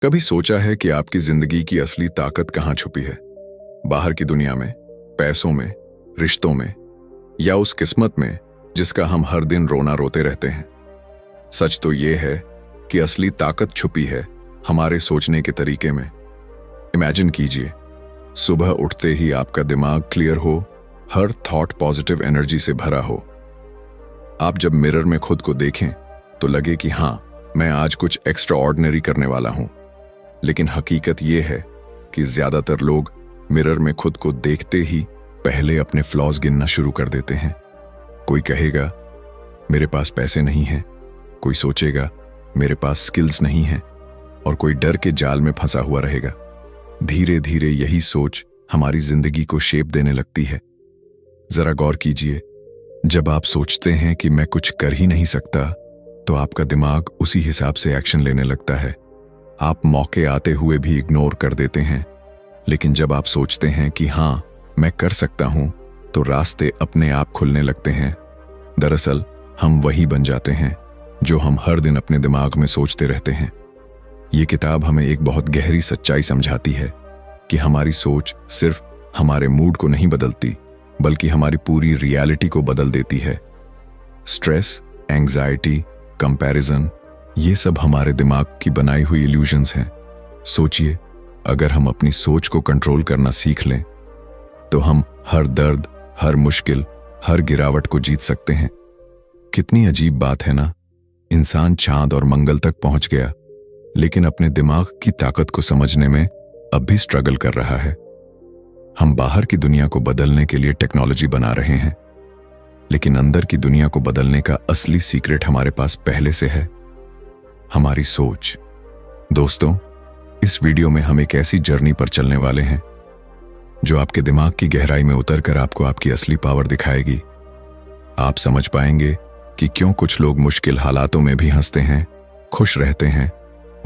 कभी सोचा है कि आपकी जिंदगी की असली ताकत कहाँ छुपी है? बाहर की दुनिया में, पैसों में, रिश्तों में, या उस किस्मत में जिसका हम हर दिन रोना रोते रहते हैं? सच तो ये है कि असली ताकत छुपी है हमारे सोचने के तरीके में। इमेजिन कीजिए, सुबह उठते ही आपका दिमाग क्लियर हो, हर थॉट पॉजिटिव एनर्जी से भरा हो। आप जब मिरर में खुद को देखें तो लगे कि हाँ, मैं आज कुछ एक्स्ट्रा ऑर्डिनरी करने वाला हूं। लेकिन हकीकत यह है कि ज्यादातर लोग मिरर में खुद को देखते ही पहले अपने फ्लॉज गिनना शुरू कर देते हैं। कोई कहेगा मेरे पास पैसे नहीं हैं, कोई सोचेगा मेरे पास स्किल्स नहीं हैं, और कोई डर के जाल में फंसा हुआ रहेगा। धीरे धीरे यही सोच हमारी जिंदगी को शेप देने लगती है। जरा गौर कीजिए, जब आप सोचते हैं कि मैं कुछ कर ही नहीं सकता, तो आपका दिमाग उसी हिसाब से एक्शन लेने लगता है। आप मौके आते हुए भी इग्नोर कर देते हैं। लेकिन जब आप सोचते हैं कि हाँ, मैं कर सकता हूं, तो रास्ते अपने आप खुलने लगते हैं। दरअसल हम वही बन जाते हैं जो हम हर दिन अपने दिमाग में सोचते रहते हैं। ये किताब हमें एक बहुत गहरी सच्चाई समझाती है कि हमारी सोच सिर्फ हमारे मूड को नहीं बदलती, बल्कि हमारी पूरी रियलिटी को बदल देती है। स्ट्रेस, एंग्जाइटी, कंपैरिजन, ये सब हमारे दिमाग की बनाई हुई इल्यूजन्स हैं। सोचिए, अगर हम अपनी सोच को कंट्रोल करना सीख लें, तो हम हर दर्द, हर मुश्किल, हर गिरावट को जीत सकते हैं। कितनी अजीब बात है ना, इंसान चांद और मंगल तक पहुंच गया, लेकिन अपने दिमाग की ताकत को समझने में अब भी स्ट्रगल कर रहा है। हम बाहर की दुनिया को बदलने के लिए टेक्नोलॉजी बना रहे हैं, लेकिन अंदर की दुनिया को बदलने का असली सीक्रेट हमारे पास पहले से है, हमारी सोच। दोस्तों, इस वीडियो में हम एक ऐसी जर्नी पर चलने वाले हैं जो आपके दिमाग की गहराई में उतरकर आपको आपकी असली पावर दिखाएगी। आप समझ पाएंगे कि क्यों कुछ लोग मुश्किल हालातों में भी हंसते हैं, खुश रहते हैं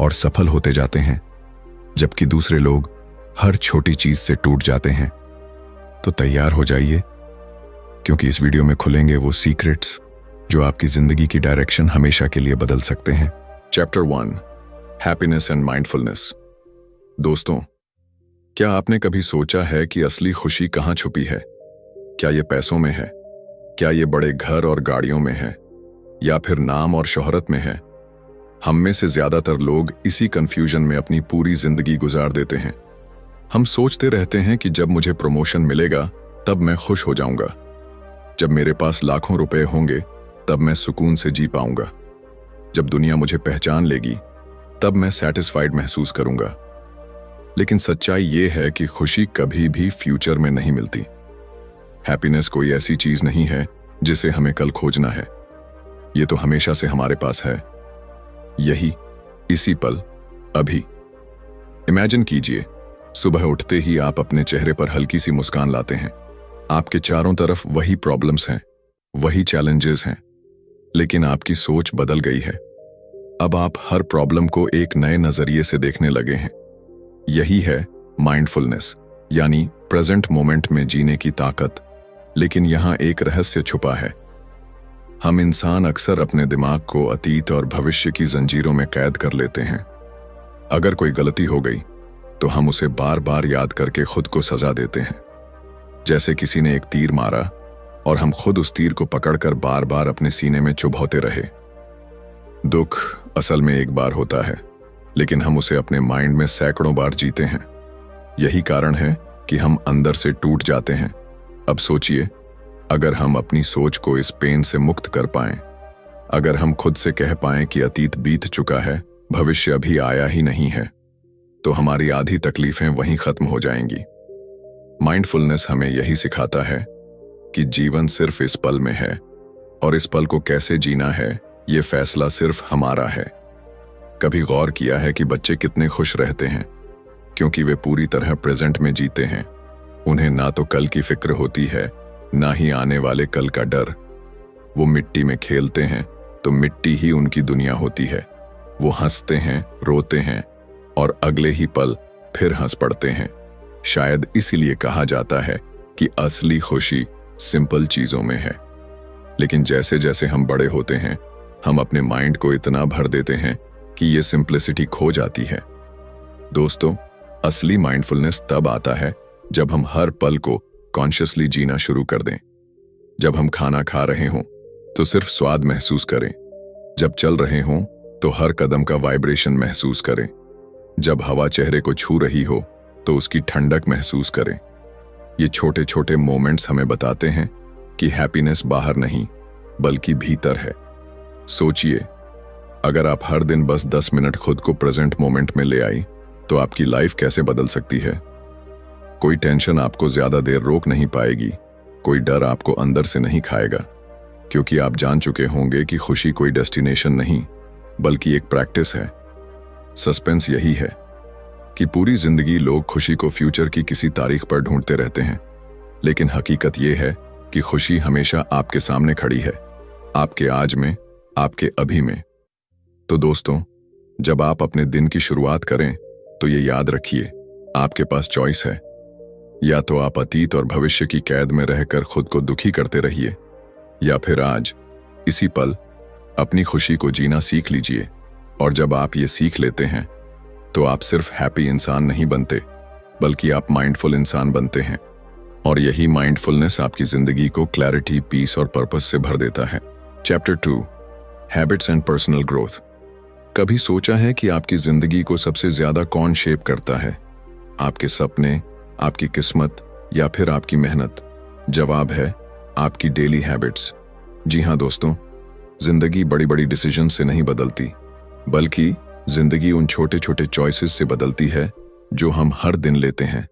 और सफल होते जाते हैं, जबकि दूसरे लोग हर छोटी चीज से टूट जाते हैं। तो तैयार हो जाइए, क्योंकि इस वीडियो में खुलेंगे वो सीक्रेट्स जो आपकी जिंदगी की डायरेक्शन हमेशा के लिए बदल सकते हैं। Chapter 1, happiness and mindfulness. दोस्तों, क्या आपने कभी सोचा है कि असली खुशी कहाँ छुपी है? क्या ये पैसों में है? क्या ये बड़े घर और गाड़ियों में है? या फिर नाम और शोहरत में है? हम में से ज्यादातर लोग इसी कंफ्यूजन में अपनी पूरी जिंदगी गुजार देते हैं। हम सोचते रहते हैं कि जब मुझे प्रमोशन मिलेगा तब मैं खुश हो जाऊंगा, जब मेरे पास लाखों रुपए होंगे तब मैं सुकून से जी पाऊंगा, जब दुनिया मुझे पहचान लेगी तब मैं सैटिस्फाइड महसूस करूंगा। लेकिन सच्चाई ये है कि खुशी कभी भी फ्यूचर में नहीं मिलती। हैप्पीनेस कोई ऐसी चीज नहीं है जिसे हमें कल खोजना है। ये तो हमेशा से हमारे पास है, यही, इसी पल, अभी। इमेजिन कीजिए, सुबह उठते ही आप अपने चेहरे पर हल्की सी मुस्कान लाते हैं। आपके चारों तरफ वही प्रॉब्लम्स हैं, वही चैलेंजेस हैं, लेकिन आपकी सोच बदल गई है। अब आप हर प्रॉब्लम को एक नए नजरिए से देखने लगे हैं। यही है माइंडफुलनेस, यानी प्रेजेंट मोमेंट में जीने की ताकत। लेकिन यहां एक रहस्य छुपा है। हम इंसान अक्सर अपने दिमाग को अतीत और भविष्य की जंजीरों में कैद कर लेते हैं। अगर कोई गलती हो गई तो हम उसे बार बार याद करके खुद को सजा देते हैं। जैसे किसी ने एक तीर मारा और हम खुद उस तीर को पकड़कर बार बार अपने सीने में चुभौते रहे। दुख असल में एक बार होता है, लेकिन हम उसे अपने माइंड में सैकड़ों बार जीते हैं। यही कारण है कि हम अंदर से टूट जाते हैं। अब सोचिए, अगर हम अपनी सोच को इस पेन से मुक्त कर पाएं, अगर हम खुद से कह पाएं कि अतीत बीत चुका है, भविष्य अभी आया ही नहीं है, तो हमारी आधी तकलीफें वहीं खत्म हो जाएंगी। माइंडफुलनेस हमें यही सिखाता है कि जीवन सिर्फ इस पल में है, और इस पल को कैसे जीना है, ये फैसला सिर्फ हमारा है। कभी गौर किया है कि बच्चे कितने खुश रहते हैं? क्योंकि वे पूरी तरह प्रेजेंट में जीते हैं। उन्हें ना तो कल की फिक्र होती है, ना ही आने वाले कल का डर। वो मिट्टी में खेलते हैं तो मिट्टी ही उनकी दुनिया होती है। वो हंसते हैं, रोते हैं और अगले ही पल फिर हंस पड़ते हैं। शायद इसीलिए कहा जाता है कि असली खुशी सिंपल चीजों में है। लेकिन जैसे जैसे हम बड़े होते हैं, हम अपने माइंड को इतना भर देते हैं कि ये सिंप्लिसिटी खो जाती है। दोस्तों, असली माइंडफुलनेस तब आता है जब हम हर पल को कॉन्शियसली जीना शुरू कर दें। जब हम खाना खा रहे हों तो सिर्फ स्वाद महसूस करें, जब चल रहे हों तो हर कदम का वाइब्रेशन महसूस करें, जब हवा चेहरे को छू रही हो तो उसकी ठंडक महसूस करें। ये छोटे छोटे मोमेंट्स हमें बताते हैं कि हैप्पीनेस बाहर नहीं बल्कि भीतर है। सोचिए, अगर आप हर दिन बस 10 मिनट खुद को प्रेजेंट मोमेंट में ले आई तो आपकी लाइफ कैसे बदल सकती है। कोई टेंशन आपको ज्यादा देर रोक नहीं पाएगी, कोई डर आपको अंदर से नहीं खाएगा, क्योंकि आप जान चुके होंगे कि खुशी कोई डेस्टिनेशन नहीं बल्कि एक प्रैक्टिस है। सस्पेंस यही है कि पूरी जिंदगी लोग खुशी को फ्यूचर की किसी तारीख पर ढूंढते रहते हैं, लेकिन हकीकत यह है कि खुशी हमेशा आपके सामने खड़ी है, आपके आज में, आपके अभी में। तो दोस्तों, जब आप अपने दिन की शुरुआत करें तो ये याद रखिए, आपके पास चॉइस है। या तो आप अतीत और भविष्य की कैद में रहकर खुद को दुखी करते रहिए, या फिर आज इसी पल अपनी खुशी को जीना सीख लीजिए। और जब आप ये सीख लेते हैं तो आप सिर्फ हैप्पी इंसान नहीं बनते बल्कि आप माइंडफुल इंसान बनते हैं। और यही माइंडफुलनेस आपकी जिंदगी को क्लैरिटी, पीस और पर्पस से भर देता है। Chapter 2, habits and personal growth. कभी सोचा है कि आपकी जिंदगी को सबसे ज्यादा कौन शेप करता है? आपके सपने, आपकी किस्मत या फिर आपकी मेहनत? जवाब है आपकी डेली हैबिट्स। जी हाँ दोस्तों, जिंदगी बड़ी बड़ी डिसीजन से नहीं बदलती, बल्कि जिंदगी उन छोटे छोटे चॉइसेस से बदलती है जो हम हर दिन लेते हैं।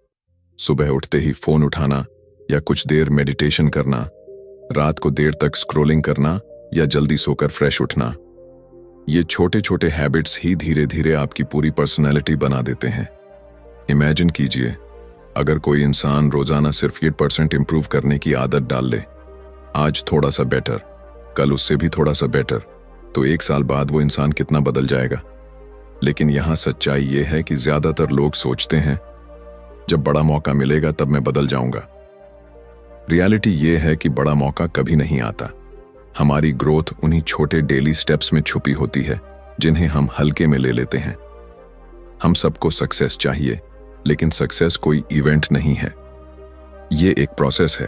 सुबह उठते ही फोन उठाना या कुछ देर मेडिटेशन करना, रात को देर तक स्क्रॉलिंग करना या जल्दी सोकर फ्रेश उठना। ये छोटे छोटे हैबिट्स ही धीरे धीरे आपकी पूरी पर्सनैलिटी बना देते हैं। इमेजिन कीजिए, अगर कोई इंसान रोजाना सिर्फ 8% इंप्रूव करने की आदत डाल ले, आज थोड़ा सा बेटर, कल उससे भी थोड़ा सा बेटर, तो 1 साल बाद वो इंसान कितना बदल जाएगा। लेकिन यहां सच्चाई ये है कि ज्यादातर लोग सोचते हैं जब बड़ा मौका मिलेगा तब मैं बदल जाऊंगा। रियलिटी ये है कि बड़ा मौका कभी नहीं आता। हमारी ग्रोथ उन्हीं छोटे डेली स्टेप्स में छुपी होती है जिन्हें हम हल्के में ले लेते हैं। हम सबको सक्सेस चाहिए, लेकिन सक्सेस कोई इवेंट नहीं है, ये एक प्रोसेस है,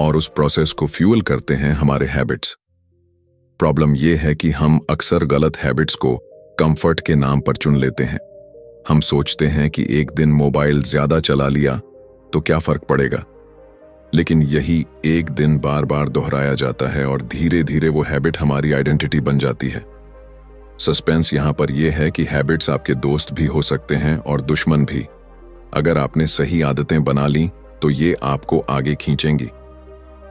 और उस प्रोसेस को फ्यूल करते हैं हमारे हैबिट्स। प्रॉब्लम यह है कि हम अक्सर गलत हैबिट्स को कंफर्ट के नाम पर चुन लेते हैं। हम सोचते हैं कि एक दिन मोबाइल ज्यादा चला लिया तो क्या फर्क पड़ेगा, लेकिन यही एक दिन बार बार दोहराया जाता है और धीरे धीरे वो हैबिट हमारी आइडेंटिटी बन जाती है। सस्पेंस यहां पर यह है कि हैबिट्स आपके दोस्त भी हो सकते हैं और दुश्मन भी। अगर आपने सही आदतें बना ली तो ये आपको आगे खींचेंगी,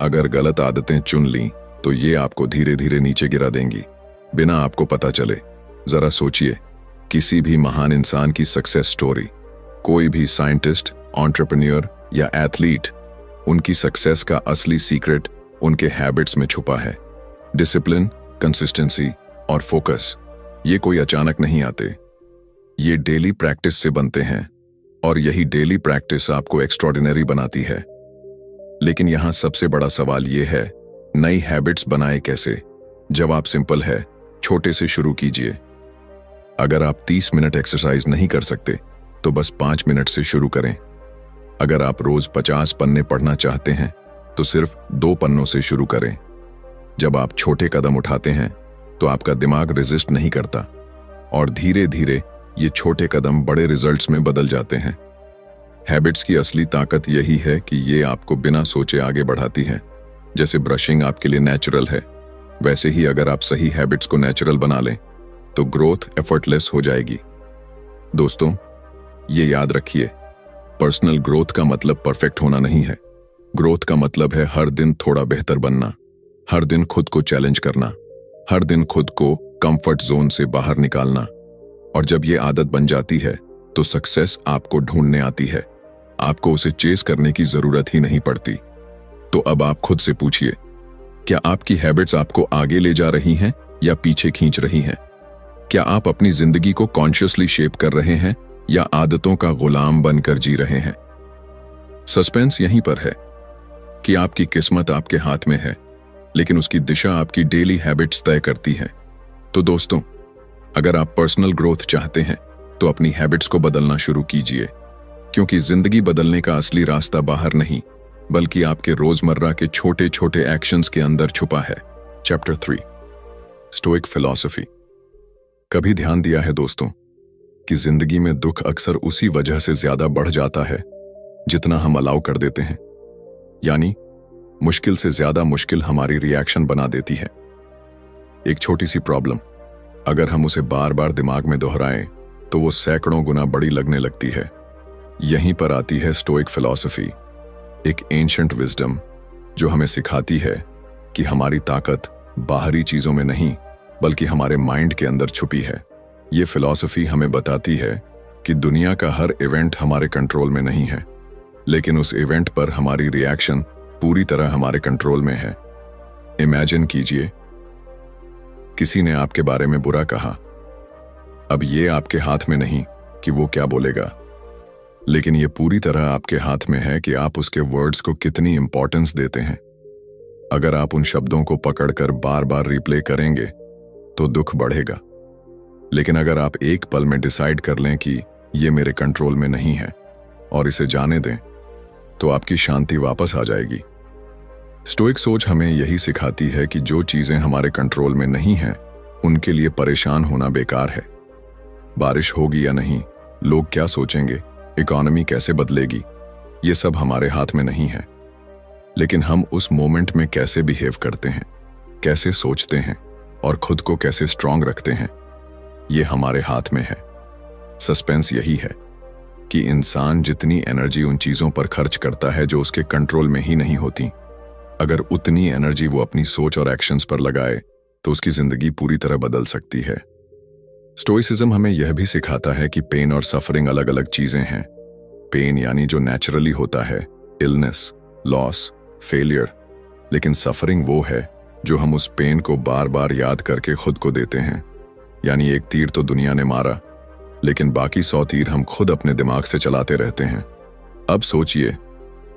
अगर गलत आदतें चुन ली तो ये आपको धीरे धीरे नीचे गिरा देंगी बिना आपको पता चले। जरा सोचिए, किसी भी महान इंसान की सक्सेस स्टोरी, कोई भी साइंटिस्ट, एंटरप्रेन्योर या एथलीट, उनकी सक्सेस का असली सीक्रेट उनके हैबिट्स में छुपा है। डिसिप्लिन, कंसिस्टेंसी और फोकस, ये कोई अचानक नहीं आते, ये डेली प्रैक्टिस से बनते हैं, और यही डेली प्रैक्टिस आपको एक्स्ट्रॉर्डिनरी बनाती है। लेकिन यहां सबसे बड़ा सवाल यह है, नई हैबिट्स बनाए कैसे? जवाब सिंपल है, छोटे से शुरू कीजिए। अगर आप 30 मिनट एक्सरसाइज नहीं कर सकते तो बस 5 मिनट से शुरू करें। अगर आप रोज 50 पन्ने पढ़ना चाहते हैं तो सिर्फ 2 पन्नों से शुरू करें। जब आप छोटे कदम उठाते हैं तो आपका दिमाग रेजिस्ट नहीं करता, और धीरे धीरे ये छोटे कदम बड़े रिजल्ट्स में बदल जाते हैं। हैबिट्स की असली ताकत यही है कि ये आपको बिना सोचे आगे बढ़ाती है। जैसे ब्रशिंग आपके लिए नेचुरल है, वैसे ही अगर आप सही हैबिट्स को नेचुरल बना लें तो ग्रोथ एफर्टलेस हो जाएगी। दोस्तों, ये याद रखिए, पर्सनल ग्रोथ का मतलब परफेक्ट होना नहीं है। ग्रोथ का मतलब है हर दिन थोड़ा बेहतर बनना, हर दिन खुद को चैलेंज करना, हर दिन खुद को कंफर्ट जोन से बाहर निकालना। और जब ये आदत बन जाती है तो सक्सेस आपको ढूंढने आती है, आपको उसे चेस करने की जरूरत ही नहीं पड़ती। तो अब आप खुद से पूछिए, क्या आपकी हैबिट्स आपको आगे ले जा रही हैं या पीछे खींच रही हैं? क्या आप अपनी जिंदगी को कॉन्शियसली शेप कर रहे हैं या आदतों का गुलाम बनकर जी रहे हैं? सस्पेंस यहीं पर है कि आपकी किस्मत आपके हाथ में है, लेकिन उसकी दिशा आपकी डेली हैबिट्स तय करती है। तो दोस्तों, अगर आप पर्सनल ग्रोथ चाहते हैं तो अपनी हैबिट्स को बदलना शुरू कीजिए, क्योंकि जिंदगी बदलने का असली रास्ता बाहर नहीं बल्कि आपके रोजमर्रा के छोटे छोटे एक्शंस के अंदर छुपा है। Chapter 3, stoic philosophy. कभी ध्यान दिया है दोस्तों कि जिंदगी में दुख अक्सर उसी वजह से ज्यादा बढ़ जाता है जितना हम अलाउ कर देते हैं, यानी मुश्किल से ज्यादा मुश्किल हमारी रिएक्शन बना देती है। एक छोटी सी प्रॉब्लम अगर हम उसे बार बार दिमाग में दोहराएं तो वो सैकड़ों गुना बड़ी लगने लगती है। यहीं पर आती है स्टोइक फिलॉसफी, एक एंशिएंट विजडम जो हमें सिखाती है कि हमारी ताकत बाहरी चीजों में नहीं बल्कि हमारे माइंड के अंदर छुपी है। ये फिलॉसफी हमें बताती है कि दुनिया का हर इवेंट हमारे कंट्रोल में नहीं है, लेकिन उस इवेंट पर हमारी रिएक्शन पूरी तरह हमारे कंट्रोल में है। इमेजिन कीजिए, किसी ने आपके बारे में बुरा कहा। अब ये आपके हाथ में नहीं कि वो क्या बोलेगा, लेकिन ये पूरी तरह आपके हाथ में है कि आप उसके वर्ड्स को कितनी इंपॉर्टेंस देते हैं। अगर आप उन शब्दों को पकड़कर बार बार रिप्ले करेंगे तो दुख बढ़ेगा, लेकिन अगर आप एक पल में डिसाइड कर लें कि ये मेरे कंट्रोल में नहीं है और इसे जाने दें, तो आपकी शांति वापस आ जाएगी। स्टोइक सोच हमें यही सिखाती है कि जो चीजें हमारे कंट्रोल में नहीं हैं, उनके लिए परेशान होना बेकार है। बारिश होगी या नहीं, लोग क्या सोचेंगे, इकोनॉमी कैसे बदलेगी, ये सब हमारे हाथ में नहीं है। लेकिन हम उस मोमेंट में कैसे बिहेव करते हैं, कैसे सोचते हैं और खुद को कैसे स्ट्रांग रखते हैं, ये हमारे हाथ में है। सस्पेंस यही है कि इंसान जितनी एनर्जी उन चीजों पर खर्च करता है जो उसके कंट्रोल में ही नहीं होती, अगर उतनी एनर्जी वो अपनी सोच और एक्शंस पर लगाए तो उसकी जिंदगी पूरी तरह बदल सकती है। स्टोइसिज्म हमें यह भी सिखाता है कि पेन और सफरिंग अलग अलग चीजें हैं। पेन यानी जो नेचुरली होता है, इलनेस, लॉस, फेलियर, लेकिन सफरिंग वो है जो हम उस पेन को बार बार याद करके खुद को देते हैं। यानी एक तीर तो दुनिया ने मारा, लेकिन बाकी 100 तीर हम खुद अपने दिमाग से चलाते रहते हैं। अब सोचिए,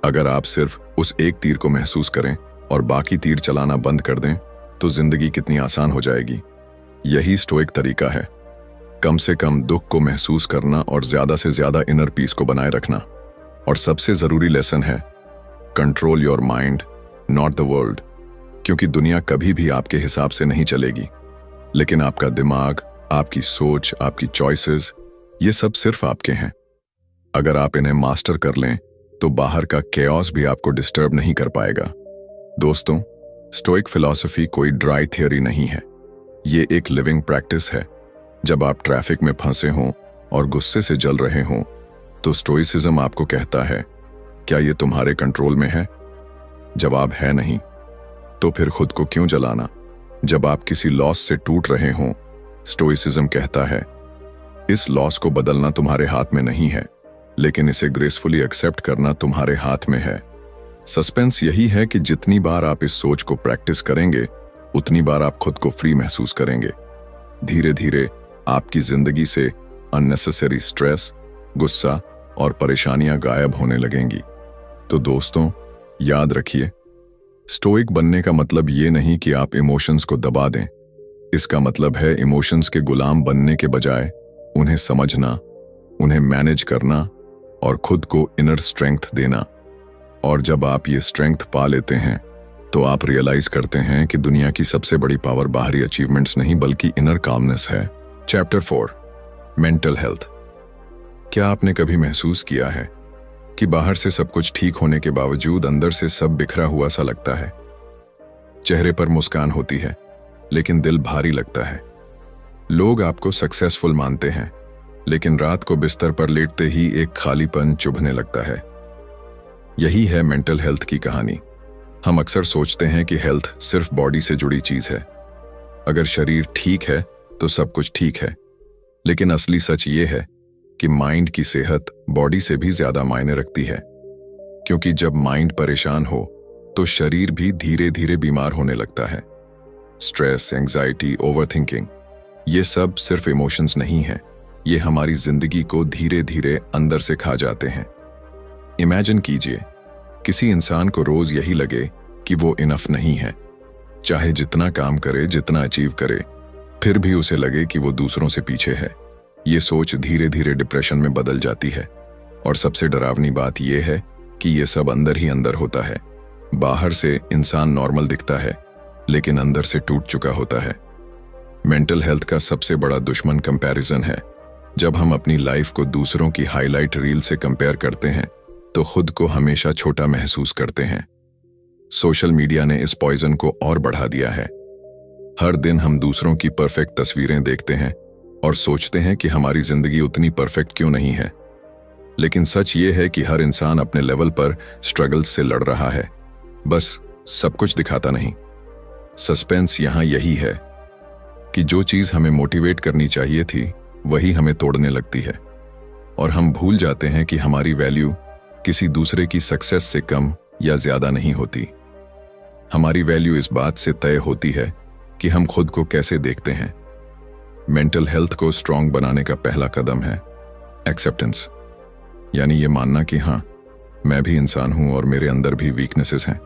अगर आप सिर्फ उस एक तीर को महसूस करें और बाकी तीर चलाना बंद कर दें तो जिंदगी कितनी आसान हो जाएगी। यही स्टोइक तरीका है, कम से कम दुख को महसूस करना और ज्यादा से ज्यादा इनर पीस को बनाए रखना। और सबसे जरूरी लेसन है, control your mind not the world, क्योंकि दुनिया कभी भी आपके हिसाब से नहीं चलेगी, लेकिन आपका दिमाग, आपकी सोच, आपकी चॉइसेस, ये सब सिर्फ आपके हैं। अगर आप इन्हें मास्टर कर लें तो बाहर का केओस भी आपको डिस्टर्ब नहीं कर पाएगा। दोस्तों, स्टोइक फिलॉसफी कोई ड्राई थियरी नहीं है, ये एक लिविंग प्रैक्टिस है। जब आप ट्रैफिक में फंसे हों और गुस्से से जल रहे हों तो स्टोइसिज्म आपको कहता है, क्या ये तुम्हारे कंट्रोल में है? जवाब है नहीं, तो फिर खुद को क्यों जलाना? जब आप किसी लॉस से टूट रहे हों, स्टोइसिज्म कहता है, इस लॉस को बदलना तुम्हारे हाथ में नहीं है, लेकिन इसे ग्रेसफुली एक्सेप्ट करना तुम्हारे हाथ में है। सस्पेंस यही है कि जितनी बार आप इस सोच को प्रैक्टिस करेंगे, उतनी बार आप खुद को फ्री महसूस करेंगे। धीरे धीरे आपकी जिंदगी से अननेसेसरी स्ट्रेस, गुस्सा और परेशानियां गायब होने लगेंगी। तो दोस्तों, याद रखिए, स्टोइक बनने का मतलब ये नहीं कि आप इमोशंस को दबा दें। इसका मतलब है इमोशंस के गुलाम बनने के बजाय उन्हें समझना, उन्हें मैनेज करना और खुद को इनर स्ट्रेंथ देना। और जब आप ये स्ट्रेंथ पा लेते हैं तो आप रियलाइज करते हैं कि दुनिया की सबसे बड़ी पावर बाहरी अचीवमेंट्स नहीं बल्कि इनर कामनेस है। Chapter 4, mental health. क्या आपने कभी महसूस किया है कि बाहर से सब कुछ ठीक होने के बावजूद अंदर से सब बिखरा हुआ सा लगता है? चेहरे पर मुस्कान होती है लेकिन दिल भारी लगता है। लोग आपको सक्सेसफुल मानते हैं, लेकिन रात को बिस्तर पर लेटते ही एक खालीपन चुभने लगता है। यही है मेंटल हेल्थ की कहानी। हम अक्सर सोचते हैं कि हेल्थ सिर्फ बॉडी से जुड़ी चीज है। अगर शरीर ठीक है तो सब कुछ ठीक है, लेकिन असली सच ये है कि माइंड की सेहत बॉडी से भी ज्यादा मायने रखती है, क्योंकि जब माइंड परेशान हो तो शरीर भी धीरे धीरे बीमार होने लगता है। स्ट्रेस, एंजाइटी, ओवरथिंकिंग, ये सब सिर्फ इमोशंस नहीं है, ये हमारी जिंदगी को धीरे धीरे अंदर से खा जाते हैं। इमेजिन कीजिए, किसी इंसान को रोज यही लगे कि वो इनफ नहीं है। चाहे जितना काम करे, जितना अचीव करे, फिर भी उसे लगे कि वो दूसरों से पीछे है। ये सोच धीरे धीरे डिप्रेशन में बदल जाती है। और सबसे डरावनी बात यह है कि ये सब अंदर ही अंदर होता है। बाहर से इंसान नॉर्मल दिखता है, लेकिन अंदर से टूट चुका होता है। मेंटल हेल्थ का सबसे बड़ा दुश्मन कंपैरिजन है। जब हम अपनी लाइफ को दूसरों की हाईलाइट रील से कंपेयर करते हैं तो खुद को हमेशा छोटा महसूस करते हैं। सोशल मीडिया ने इस पॉइजन को और बढ़ा दिया है। हर दिन हम दूसरों की परफेक्ट तस्वीरें देखते हैं और सोचते हैं कि हमारी जिंदगी उतनी परफेक्ट क्यों नहीं है। लेकिन सच ये है कि हर इंसान अपने लेवल पर स्ट्रगल्स से लड़ रहा है, बस सब कुछ दिखाता नहीं। सस्पेंस यहां यही है कि जो चीज हमें मोटिवेट करनी चाहिए थी वही हमें तोड़ने लगती है, और हम भूल जाते हैं कि हमारी वैल्यू किसी दूसरे की सक्सेस से कम या ज्यादा नहीं होती। हमारी वैल्यू इस बात से तय होती है कि हम खुद को कैसे देखते हैं। मेंटल हेल्थ को स्ट्रांग बनाने का पहला कदम है एक्सेप्टेंस, यानी ये मानना कि हाँ, मैं भी इंसान हूं और मेरे अंदर भी वीकनेसेस हैं,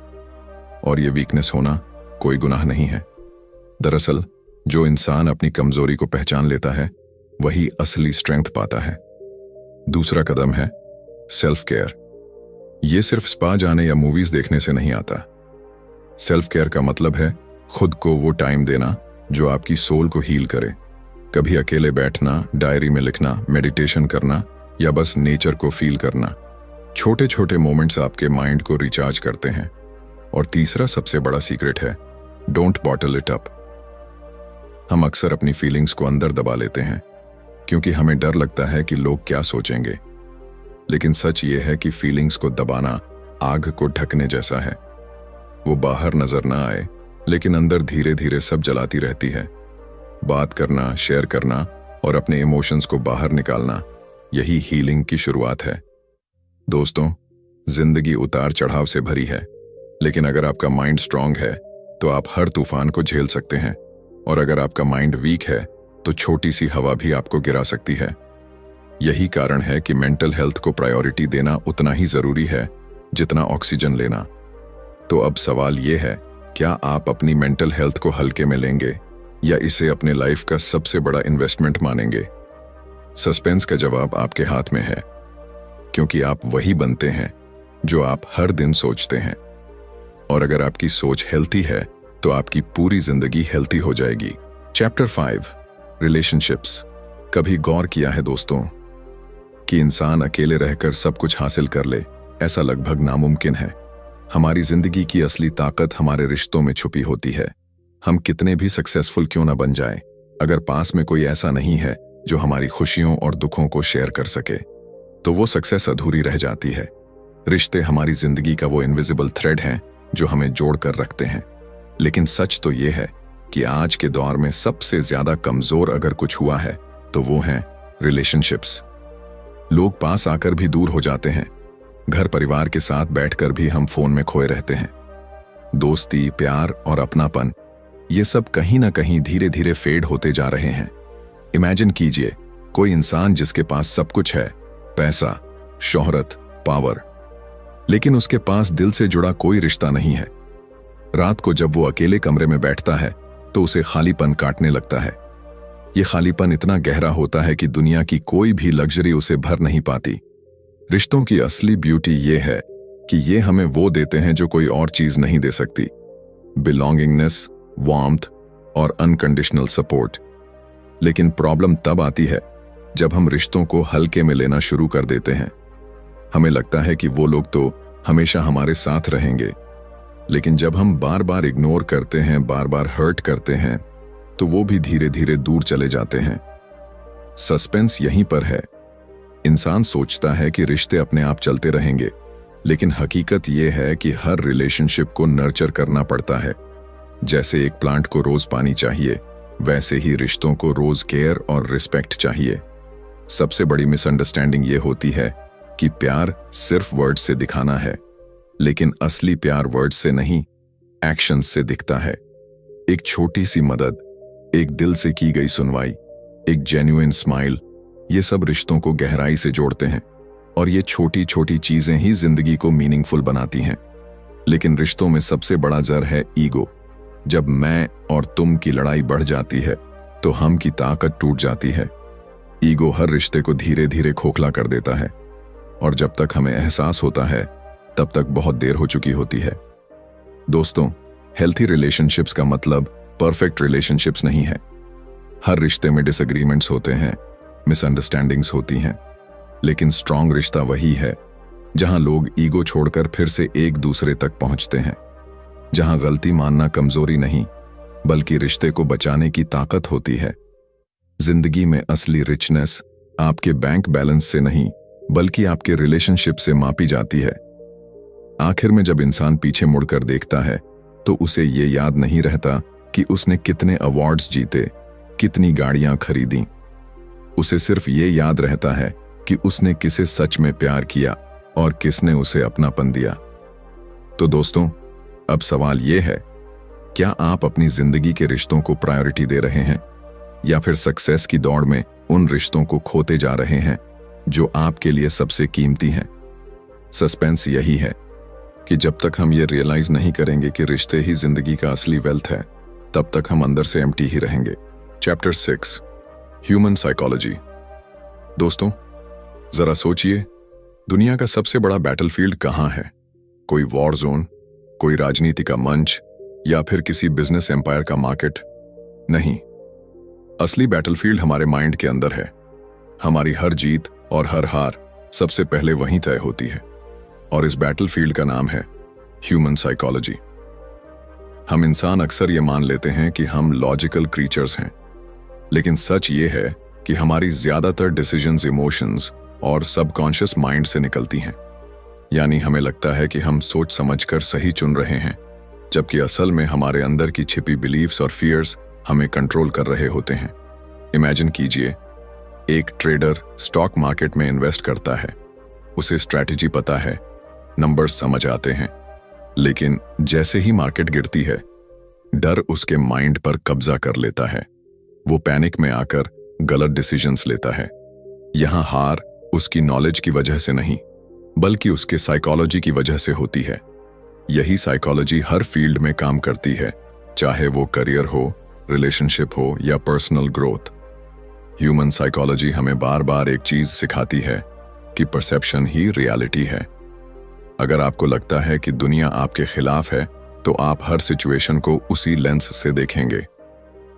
और ये वीकनेस होना कोई गुनाह नहीं है। दरअसल जो इंसान अपनी कमजोरी को पहचान लेता है वही असली स्ट्रेंथ पाता है। दूसरा कदम है सेल्फ केयर। ये सिर्फ स्पा जाने या मूवीज देखने से नहीं आता। सेल्फ केयर का मतलब है खुद को वो टाइम देना जो आपकी सोल को हील करे। कभी अकेले बैठना, डायरी में लिखना, मेडिटेशन करना या बस नेचर को फील करना। छोटे छोटे मोमेंट्स आपके माइंड को रिचार्ज करते हैं। और तीसरा सबसे बड़ा सीक्रेट है डोंट बॉटल इट अप। हम अक्सर अपनी फीलिंग्स को अंदर दबा लेते हैं क्योंकि हमें डर लगता है कि लोग क्या सोचेंगे। लेकिन सच ये है कि फीलिंग्स को दबाना आग को ढकने जैसा है। वो बाहर नजर ना आए, लेकिन अंदर धीरे धीरे सब जलाती रहती है। बात करना, शेयर करना और अपने इमोशंस को बाहर निकालना, यही हीलिंग की शुरुआत है। दोस्तों, जिंदगी उतार चढ़ाव से भरी है, लेकिन अगर आपका माइंड स्ट्रांग है तो आप हर तूफान को झेल सकते हैं, और अगर आपका माइंड वीक है तो छोटी सी हवा भी आपको गिरा सकती है। यही कारण है कि मेंटल हेल्थ को प्रायोरिटी देना उतना ही जरूरी है जितना ऑक्सीजन लेना। तो अब सवाल यह है, क्या आप अपनी मेंटल हेल्थ को हल्के में लेंगे या इसे अपने लाइफ का सबसे बड़ा इन्वेस्टमेंट मानेंगे? सस्पेंस का जवाब आपके हाथ में है, क्योंकि आप वही बनते हैं जो आप हर दिन सोचते हैं। और अगर आपकी सोच हेल्थी है तो आपकी पूरी जिंदगी हेल्थी हो जाएगी। Chapter 5 relationships. कभी गौर किया है दोस्तों कि इंसान अकेले रहकर सब कुछ हासिल कर ले, ऐसा लगभग नामुमकिन है। हमारी जिंदगी की असली ताकत हमारे रिश्तों में छुपी होती है। हम कितने भी सक्सेसफुल क्यों ना बन जाएं, अगर पास में कोई ऐसा नहीं है जो हमारी खुशियों और दुखों को शेयर कर सके, तो वो सक्सेस अधूरी रह जाती है। रिश्ते हमारी जिंदगी का वो इनविजिबल थ्रेड हैं जो हमें जोड़ कर रखते हैं। लेकिन सच तो ये है कि आज के दौर में सबसे ज्यादा कमजोर अगर कुछ हुआ है तो वो हैं रिलेशनशिप्स। लोग पास आकर भी दूर हो जाते हैं। घर परिवार के साथ बैठकर भी हम फोन में खोए रहते हैं। दोस्ती, प्यार और अपनापन, ये सब कहीं ना कहीं धीरे धीरे फेड होते जा रहे हैं। इमेजिन कीजिए कोई इंसान जिसके पास सब कुछ है, पैसा, शोहरत, पावर, लेकिन उसके पास दिल से जुड़ा कोई रिश्ता नहीं है। रात को जब वो अकेले कमरे में बैठता है तो उसे खालीपन काटने लगता है। ये खालीपन इतना गहरा होता है कि दुनिया की कोई भी लग्जरी उसे भर नहीं पाती। रिश्तों की असली ब्यूटी ये है कि ये हमें वो देते हैं जो कोई और चीज नहीं दे सकती। बिलोंगिंगनेस, वार्मथ और अनकंडीशनल सपोर्ट। लेकिन प्रॉब्लम तब आती है जब हम रिश्तों को हल्के में लेना शुरू कर देते हैं। हमें लगता है कि वो लोग तो हमेशा हमारे साथ रहेंगे, लेकिन जब हम बार बार इग्नोर करते हैं, बार बार हर्ट करते हैं, तो वो भी धीरे धीरे दूर चले जाते हैं। सस्पेंस यहीं पर है। इंसान सोचता है कि रिश्ते अपने आप चलते रहेंगे, लेकिन हकीकत यह है कि हर रिलेशनशिप को नर्चर करना पड़ता है। जैसे एक प्लांट को रोज पानी चाहिए, वैसे ही रिश्तों को रोज केयर और रिस्पेक्ट चाहिए। सबसे बड़ी मिसअंडरस्टैंडिंग ये होती है कि प्यार सिर्फ वर्ड से दिखाना है, लेकिन असली प्यार वर्ड से नहीं, एक्शन से दिखता है। एक छोटी सी मदद, एक दिल से की गई सुनवाई, एक जेन्युइन स्माइल, ये सब रिश्तों को गहराई से जोड़ते हैं। और ये छोटी छोटी चीजें ही जिंदगी को मीनिंगफुल बनाती हैं। लेकिन रिश्तों में सबसे बड़ा जर है ईगो। जब मैं और तुम की लड़ाई बढ़ जाती है तो हम की ताकत टूट जाती है। ईगो हर रिश्ते को धीरे धीरे खोखला कर देता है, और जब तक हमें एहसास होता है तब तक बहुत देर हो चुकी होती है। दोस्तों, हेल्थी रिलेशनशिप्स का मतलब परफेक्ट रिलेशनशिप्स नहीं है। हर रिश्ते में डिसएग्रीमेंट्स होते हैं, मिसअंडरस्टैंडिंग्स होती हैं, लेकिन स्ट्रांग रिश्ता वही है जहां लोग ईगो छोड़कर फिर से एक दूसरे तक पहुंचते हैं, जहां गलती मानना कमजोरी नहीं बल्कि रिश्ते को बचाने की ताकत होती है। जिंदगी में असली रिचनेस आपके बैंक बैलेंस से नहीं बल्कि आपके रिलेशनशिप से मापी जाती है। आखिर में जब इंसान पीछे मुड़कर देखता है तो उसे ये याद नहीं रहता कि उसने कितने अवार्ड्स जीते, कितनी गाड़ियां खरीदी। उसे सिर्फ ये याद रहता है कि उसने किसे सच में प्यार किया और किसने उसे अपनापन दिया। तो दोस्तों, अब सवाल ये है, क्या आप अपनी जिंदगी के रिश्तों को प्रायोरिटी दे रहे हैं या फिर सक्सेस की दौड़ में उन रिश्तों को खोते जा रहे हैं जो आपके लिए सबसे कीमती हैं? सस्पेंस यही है कि जब तक हम ये रियलाइज नहीं करेंगे कि रिश्ते ही जिंदगी का असली वेल्थ है, तब तक हम अंदर से एम्प्टी ही रहेंगे। Chapter 6, human psychology. दोस्तों, जरा सोचिए, दुनिया का सबसे बड़ा बैटलफील्ड कहां है? कोई वॉर जोन, कोई राजनीति का मंच, या फिर किसी बिजनेस एम्पायर का मार्केट? नहीं, असली बैटलफील्ड हमारे माइंड के अंदर है। हमारी हर जीत और हर हार सबसे पहले वहीं तय होती है, और इस बैटलफील्ड का नाम है ह्यूमन साइकोलॉजी। हम इंसान अक्सर ये मान लेते हैं कि हम लॉजिकल क्रीचर्स हैं, लेकिन सच ये है कि हमारी ज्यादातर डिसीजंस इमोशंस और सबकॉन्शियस माइंड से निकलती हैं। यानी हमें लगता है कि हम सोच समझकर सही चुन रहे हैं, जबकि असल में हमारे अंदर की छिपी बिलीफ्स और फियर्स हमें कंट्रोल कर रहे होते हैं। इमेजिन कीजिए, एक ट्रेडर स्टॉक मार्केट में इन्वेस्ट करता है। उसे स्ट्रैटेजी पता है, नंबर्स समझ आते हैं, लेकिन जैसे ही मार्केट गिरती है, डर उसके माइंड पर कब्जा कर लेता है। वो पैनिक में आकर गलत डिसीजंस लेता है। यहां हार उसकी नॉलेज की वजह से नहीं बल्कि उसके साइकोलॉजी की वजह से होती है। यही साइकोलॉजी हर फील्ड में काम करती है, चाहे वो करियर हो, रिलेशनशिप हो या पर्सनल ग्रोथ। ह्यूमन साइकोलॉजी हमें बार बार एक चीज सिखाती है कि परसेप्शन ही रियलिटी है। अगर आपको लगता है कि दुनिया आपके खिलाफ है, तो आप हर सिचुएशन को उसी लेंस से देखेंगे।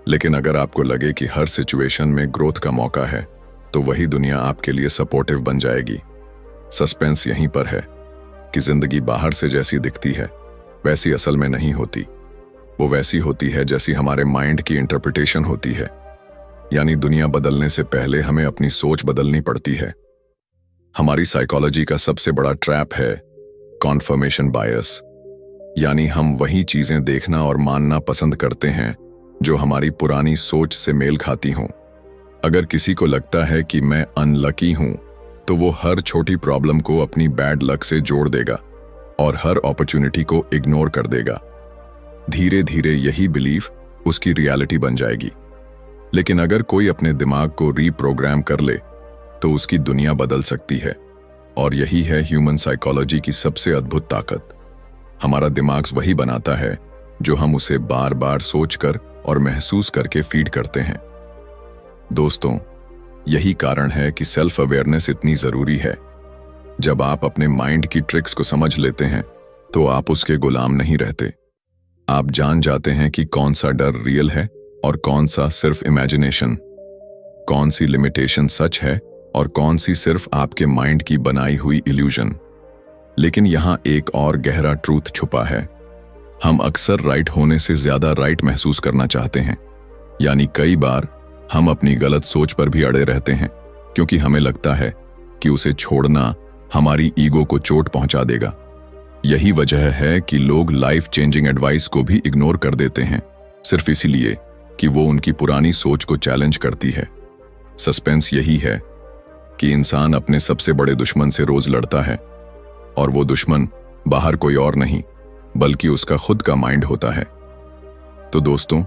लेकिन अगर आपको लगे कि हर सिचुएशन में ग्रोथ का मौका है, तो वही दुनिया आपके लिए सपोर्टिव बन जाएगी। सस्पेंस यहीं पर है कि जिंदगी बाहर से जैसी दिखती है वैसी असल में नहीं होती। वो वैसी होती है जैसी हमारे माइंड की इंटरप्रिटेशन होती है। यानी दुनिया बदलने से पहले हमें अपनी सोच बदलनी पड़ती है। हमारी साइकोलॉजी का सबसे बड़ा ट्रैप है कॉन्फर्मेशन बायस। यानी हम वही चीजें देखना और मानना पसंद करते हैं जो हमारी पुरानी सोच से मेल खाती हों। अगर किसी को लगता है कि मैं अनलकी हूं, तो वो हर छोटी प्रॉब्लम को अपनी बैड लक से जोड़ देगा और हर अपॉर्चुनिटी को इग्नोर कर देगा। धीरे धीरे यही बिलीफ उसकी रियलिटी बन जाएगी। लेकिन अगर कोई अपने दिमाग को रीप्रोग्राम कर ले, तो उसकी दुनिया बदल सकती है। और यही है ह्यूमन साइकोलॉजी की सबसे अद्भुत ताकत। हमारा दिमाग वही बनाता है जो हम उसे बार बार सोचकर और महसूस करके फीड करते हैं। दोस्तों, यही कारण है कि सेल्फ अवेयरनेस इतनी जरूरी है। जब आप अपने माइंड की ट्रिक्स को समझ लेते हैं, तो आप उसके गुलाम नहीं रहते। आप जान जाते हैं कि कौन सा डर रियल है और कौन सा सिर्फ इमेजिनेशन, कौन सी लिमिटेशन सच है और कौन सी सिर्फ आपके माइंड की बनाई हुई इल्यूजन। लेकिन यहां एक और गहरा ट्रूथ छुपा है। हम अक्सर राइट होने से ज्यादा राइट महसूस करना चाहते हैं। यानी कई बार हम अपनी गलत सोच पर भी अड़े रहते हैं, क्योंकि हमें लगता है कि उसे छोड़ना हमारी ईगो को चोट पहुंचा देगा। यही वजह है कि लोग लाइफ चेंजिंग एडवाइस को भी इग्नोर कर देते हैं, सिर्फ इसीलिए कि वो उनकी पुरानी सोच को चैलेंज करती है। सस्पेंस यही है कि इंसान अपने सबसे बड़े दुश्मन से रोज लड़ता है, और वो दुश्मन बाहर कोई और नहीं बल्कि उसका खुद का माइंड होता है। तो दोस्तों,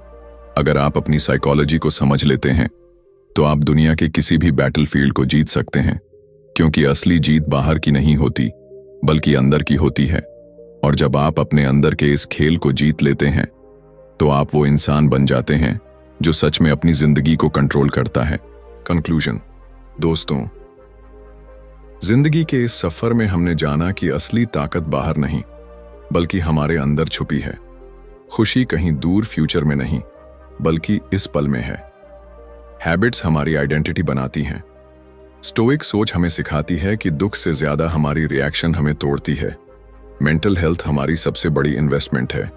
अगर आप अपनी साइकोलॉजी को समझ लेते हैं, तो आप दुनिया के किसी भी बैटलफील्ड को जीत सकते हैं, क्योंकि असली जीत बाहर की नहीं होती बल्कि अंदर की होती है। और जब आप अपने अंदर के इस खेल को जीत लेते हैं, तो आप वो इंसान बन जाते हैं जो सच में अपनी जिंदगी को कंट्रोल करता है। कंक्लूजन, दोस्तों, जिंदगी के इस सफर में हमने जाना कि असली ताकत बाहर नहीं बल्कि हमारे अंदर छुपी है। खुशी कहीं दूर फ्यूचर में नहीं बल्कि इस पल में है। हैबिट्स हमारी आइडेंटिटी बनाती हैं। स्टोइक सोच हमें सिखाती है कि दुख से ज्यादा हमारी रिएक्शन हमें तोड़ती है। मेंटल हेल्थ हमारी सबसे बड़ी इन्वेस्टमेंट है।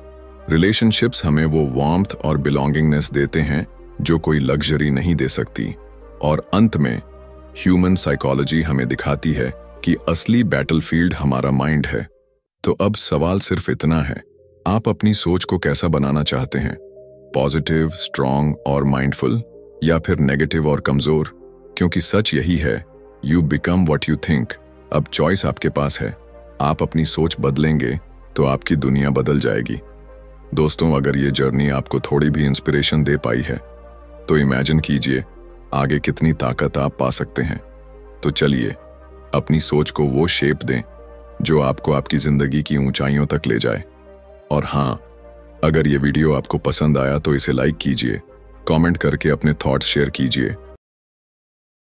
रिलेशनशिप्स हमें वो वार्मथ और बिलोंगिंगनेस देते हैं जो कोई लग्जरी नहीं दे सकती। और अंत में ह्यूमन साइकोलॉजी हमें दिखाती है कि असली बैटलफील्ड हमारा माइंड है। तो अब सवाल सिर्फ इतना है, आप अपनी सोच को कैसा बनाना चाहते हैं? पॉजिटिव, स्ट्रांग और माइंडफुल, या फिर नेगेटिव और कमजोर? क्योंकि सच यही है, you become what you think. अब चॉइस आपके पास है। आप अपनी सोच बदलेंगे तो आपकी दुनिया बदल जाएगी। दोस्तों, अगर ये जर्नी आपको थोड़ी भी इंस्पिरेशन दे पाई है तो इमेजिन कीजिए आगे कितनी ताकत आप पा सकते हैं। तो चलिए अपनी सोच को वो शेप दें जो आपको आपकी जिंदगी की ऊंचाइयों तक ले जाए। और हाँ, अगर ये वीडियो आपको पसंद आया तो इसे लाइक कीजिए, कमेंट करके अपने थॉट्स शेयर कीजिए